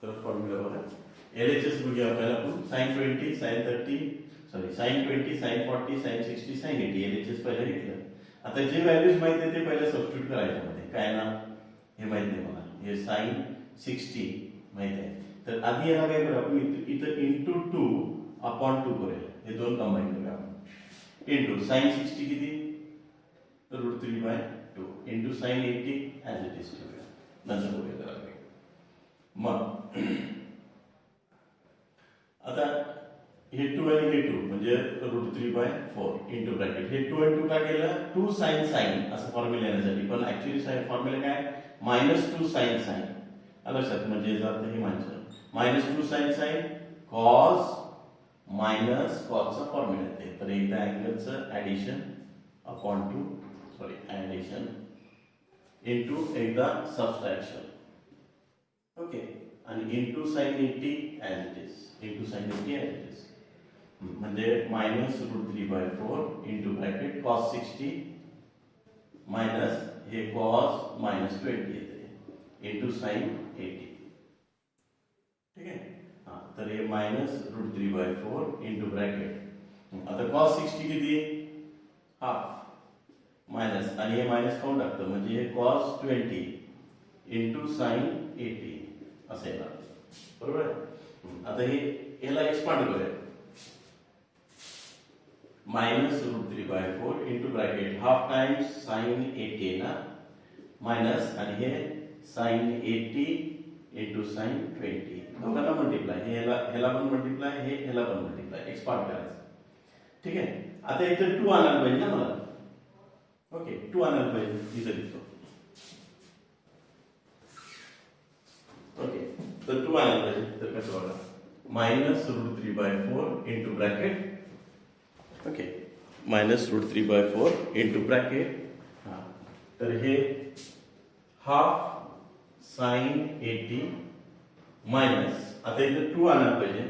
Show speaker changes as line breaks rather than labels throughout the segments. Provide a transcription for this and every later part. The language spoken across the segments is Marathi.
तर फॉर्म्युला बघा LHS बघूया आपल्याला आपण sin 20 sin 30 sorry sin 20 sin 40 sin 60 sin 80 LHS पहिला घेतलं. आता जे व्हॅल्यूज माहिती आहे ते पहिला सबस्टिट्यूट करायचं मध्ये काय ना हे माहित नाही मला हे sin 60 माहित आहे तर आधी याला काय करू आपण इथं इंटू 2 अपॉन 2 करूया हे दोन कंबाईन करूया आपण इंटू sin 60 किती तर √3/2 into sin 80 as it is ठेवूया नंतर बघूया त्याला मग आता हे 2 आणि हे 2 म्हणजे √3/4 इंटू ब्रॅकेट हे 2 आणि 2 का केलं 2 sin असं फॉर्म्युला येण्यासाठी पण ऍक्च्युअली फॉर्म्युला काय -2 sin लक्षात म्हणजे जात हे माणसं -2 sin cos मायनस कॉसचा फॉर्म्युला येते तर एकदा अँगलचं addition upon 2 sorry addition into एकदा सबट्रॅक्शन ओके आणि into sin 80 as it is into sin 80 as it is म्हणजे -√3/4 इंटू ब्रॅकेट cos 60 मायनस हे cos -20 येते इंटू sin 80 ठीक आहे तर हे -√3/4 इंटू ब्रॅकेट आता cos 60 किती हाफ मायनस आणि हे मायनस काऊन टाकतं म्हणजे हे cos 20 इंटू sin 80 असे येणार बरोबर आहे आता हे याला एक्सपांड करूया -√3/4 into bracket half times sin 80 ना मायनस आणि हे sin 80 इंटू sin 20 दोघांना मल्टिप्लाय हे ह्याला पण मल्टिप्लाय हे ह्याला पण मल्टिप्लाय एक्सपांड करायचं ठीक आहे आता इथे 2 आणायला पाहिजे ना मला ओके 2 आणायला पाहिजे इथे लिहितो ओके तर 2 आणायला पाहिजे तर कसं बघा -√3/4 into bracket okay -√3/4 into bracket तर हे हाफ sin 80 मायनस आता इथे 2 आणायला पाहिजे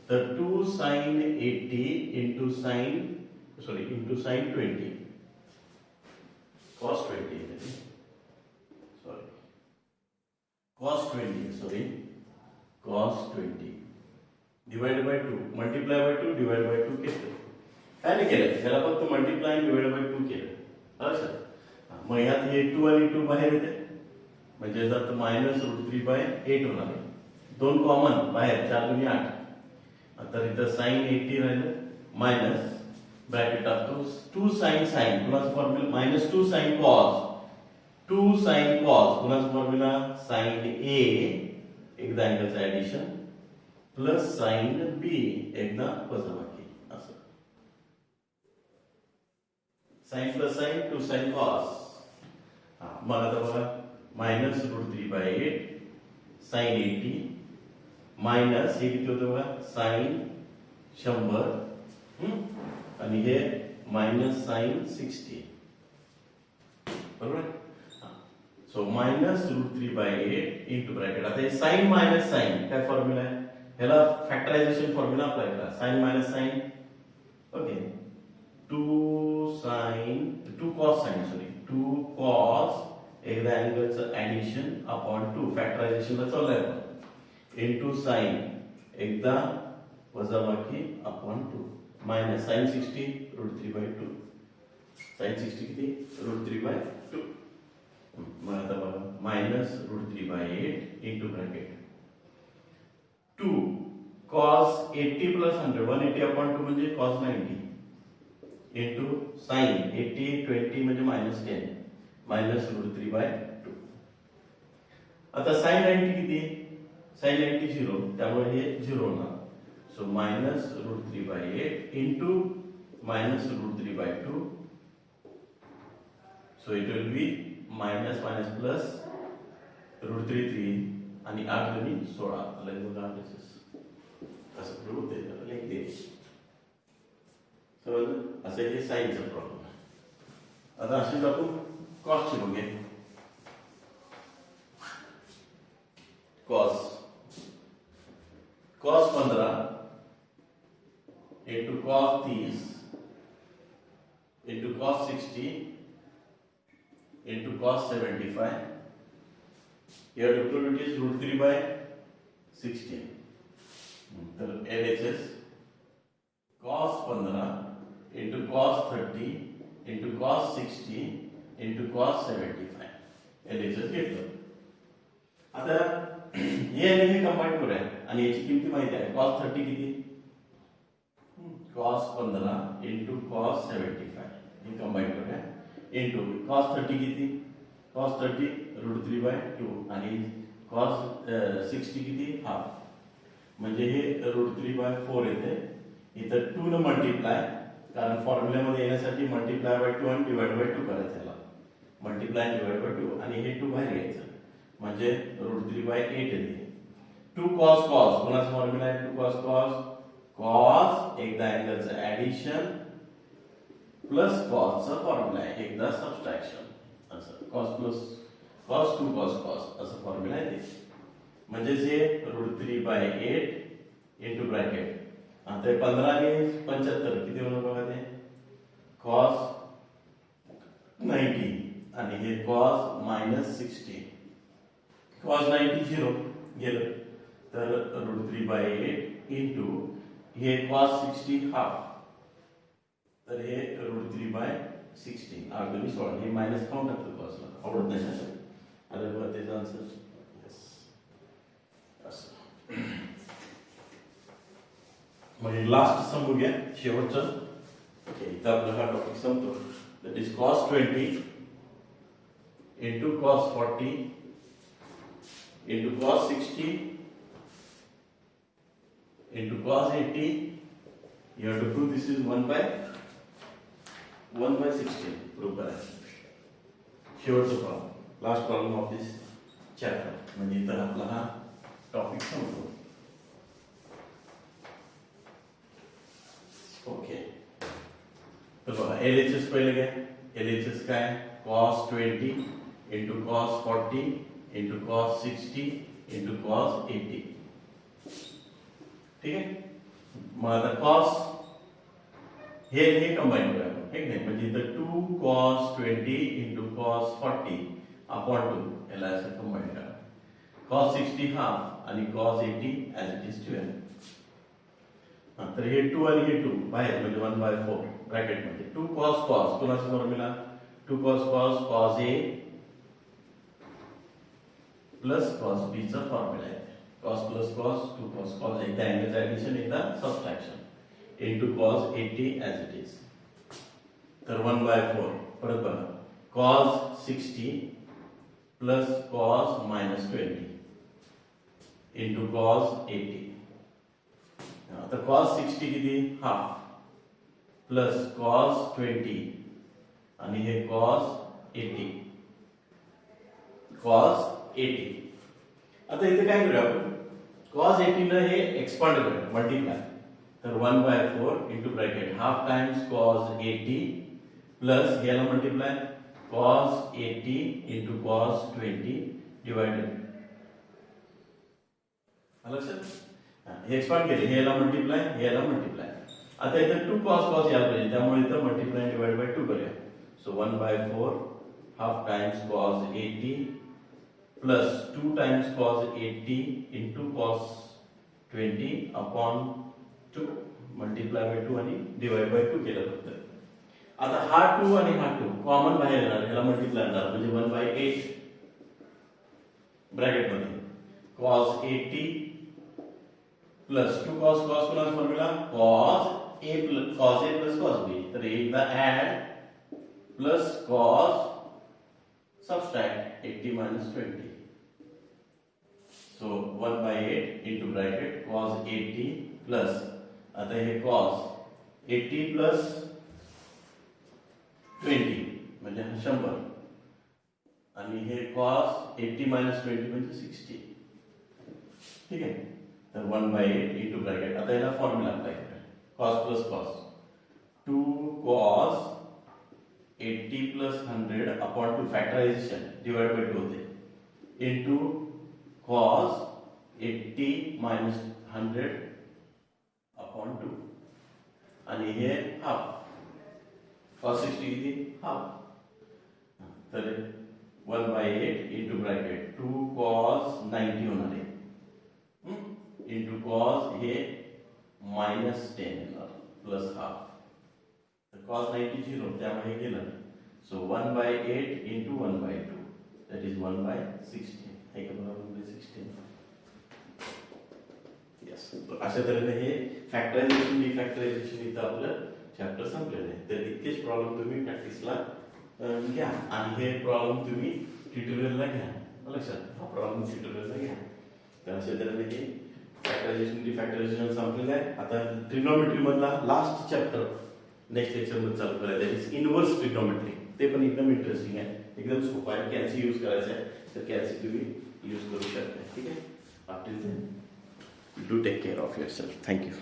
तर 2 sin 80 into sin 20 cos 20 sorry cos 20 divide by 2 multiply by 2 divide by 2 केलं काय नाही केलं ह्याला फक्त मल्टिप्लाय डिवाइड बाय 2 केलं लक्षात मग ह्यात हे 2 आणि 2 बाहेर येते म्हणजे जर -√3/8 होणार आहे दोन कॉमन बाहेर 4 2 8 तर इथं sin 80 राहिलं मायनस ब्रॅकेट टाकतो 2 sin plus formula -2 sin cos plus formula sin A एकदा अँगलचं ऍडिशन प्लस sin B एकदा वजाबाकी असं sin plus sin 2 sin cos मग आता बघा -√3/8 sin 80 मायनस हे किती होतं बघा sin 100 आणि हे sin 60 बरोबर सो -√3/8 इंटू ब्रॅकेट आता हे sin मायनस sin काय फॉर्म्युला आहे ह्याला फॅक्टरायझेशन फॉर्म्युला अप्लाय करा sin minus sin okay 2 cos एकदा अँगलचं ऍडिशन अपॉन 2 फॅक्टरायझेशनला चाललंय आपण इंटू sin एकदा वजाबाकी अपॉन 2 मायनस sin 60 √3/2 sin 60 किती √3/2 मग आता बघा -√3/8 into bracket 2 cos 80 plus 100 180 upon 2 म्हणजे cos 90 इंटू sin 80 20 म्हणजे -10 -√3/2 आता sin 90 किती sin 90 0 त्यामुळे हे 0 होणार so -√3/8 into -√3/2 so it will be minus plus √3 आणि 8 2 16 लगभग असं प्रूव्ह होते त्याला लिख दे समज असं हे साईनचा प्रॉब्लेम आता अशी आपण कॉस्टची बघूया cos 15 into cos 30 into cos 60 into cos 75 you have to prove it is √3/60 16. तर LHS cos 15 into cos 30 into cos 60 into cos 75 LHS घेतलं. आता हे आणि हे कंबाईन करूया आणि याची किंमत माहिती आहे. cos 30 किती? cos 15 into cos 75 हे कंबाईन करूया into cos 30 किती? cos 30 √3/2 आणि cos 60 किती? हाफ. म्हणजे हे √3/4 येते. इथं 2 न मल्टिप्लाय, कारण फॉर्म्युल्यामध्ये येण्यासाठी मल्टिप्लाय बाय 2 आणि डिवाइड बाय 2 करायचं याला. मल्टिप्लाय आणि डिवाइड बाय 2 आणि हे 2 बाहेर घ्यायचं म्हणजे √3/8 येते. 2 cos cos कोणाचा फॉर्म्युला आहे? 2 cos cos cos एकदा अँगलचं ऍडिशन प्लस cosचा फॉर्म्युला आहे एकदा सबट्रॅक्शन असं cos plus cos 2 cos cos असं फॉर्म्युला आहे ते. म्हणजे जे √3/8 इनटू ब्रॅकेट आता 15 आणि 75 किती होणार बघा ते cos 90 आणि हे cos -60 cos 90 0 गेलं तर √3/8 इनटू हे cos 60 हाफ तर हे √3/16 अगदी 16 हे मायनस काउंट टाकतो कॉसला आवडत नाही अरे बघा त्याचा आन्सर यस असं. म्हणजे लास्ट सम बघूया शेवटचं. ओके इथं आपला हा टॉपिक संपतो. That is cos 20 into cos 40 into cos 60 into cos 80. You have to prove this is 1/16 prove करायचं. शेवटचा problem last problem of this chapter. म्हणजे इथं आपला हा टॉपिक संपतो. ओके तर बघा LHS पहिले काय? LHS काय? cos 20 into cos 40 into cos 60 into cos 80. ठीक आहे. मग आता cos हे कंबाईन करूया आपण ठीक नाही. म्हणजे इथं 2 cos 20 into cos 40 upon 2 याला असं कंबाईन करा. cos 60 हाफ आणि cos 80 as it is 12. तर हे 2 आणि हे 2 बाहेर म्हणजे 1/4 ब्रॅकेट मध्ये 2 cos cos कोणाचा formula 2 cos cos cos A plus cos B चा फॉर्म्युला आहे. cos plus cos 2 cos cos एकदा अँगलचं ऍडिशन एकदा subtraction into cos 80 as it is. तर 1/4 परत बघा cos 60 plus cos -20 into cos 80. आता cos 60 किती हाफ प्लस cos 20 आणि हे cos 80 cos 80. आता इथे काय करूया आपण cos 80 न हे एक्सपांड करूया मल्टिप्लाय. तर 1/4 into bracket half times cos 80 plus याला multiply cos 80 into cos 20 divided. लक्षात हे एक्सपांड केले हे याला मल्टिप्लाय आता इथं 2 cos cos यायला पाहिजे त्यामुळे इथं मल्टिप्लाय डिवाइड बाय 2 करूया. So 1/4 half times cos 80 plus 2 times cos 80 into cos 20 upon 2 multiply by 2 आणि डिवाइड बाय 2 केलं फक्त. आता हा 2 आणि हा 2 कॉमन बाहेर येणार याला मल्टिप्लाय करणार म्हणजे 1/8 ब्रॅकेट मध्ये cos 80 प्लस 2 cos cos कोणाचा formula cos A plus cos B. तर एकदा add plus cos subtract 80 - 20. So 1/8 into bracket cos 80 plus आता हे cos 80 प्लस 20 म्हणजे हा 100 आणि हे cos 80 - 20 म्हणजे 60. ठीक आहे. तर 1/8 into ब्रॅकेट आता याला फॉर्म्युला अप्लाय करूया cos plus cos 2 cos 80 plus 100 upon 2 factorisation divide by 2 होते इनटू cos 80 minus 100 अपॉन 2 आणि हे हाफ cos 60 किती हाफ. तर 1/8 into ब्रॅकेट 2 cos 90 होणार आहे इंटू कॉस हे -10 येणार प्लस हाफ. तर कॉस 90 0 त्यामुळे गेलं. So 1/8 into 1/2 that is 1/16. हे का बरोबर 16. यस. अशा तऱ्हेने हे फॅक्टरायझेशन डिफॅक्टरायझेशन इथं आपलं चॅप्टर संपलेलं आहे. तर इतकेच प्रॉब्लेम तुम्ही प्रॅक्टिसला घ्या आणि हे प्रॉब्लेम तुम्ही ट्युटोरियलला घ्या. लक्षात हा प्रॉब्लेम ट्युटोरियलला घ्या. तर अशा तऱ्हेने हे फॅक्टरायझेशन डिफॅक्टरायझेशन संपलेलं आहे. आता ट्रिग्नोमेट्री मधला लास्ट चॅप्टर नेक्स्ट लेक्चर मध्ये चालू करायचं दॅट इज इनव्हर्स ट्रिग्नोमेट्री. ते पण एकदम इंटरेस्टिंग आहे, एकदम सोपं आहे. कॅल्सी यूज करायचं आहे तर कॅल्सी तुम्ही यूज करू शकता. ठीक आहे. After then do take care of yourself. Thank you.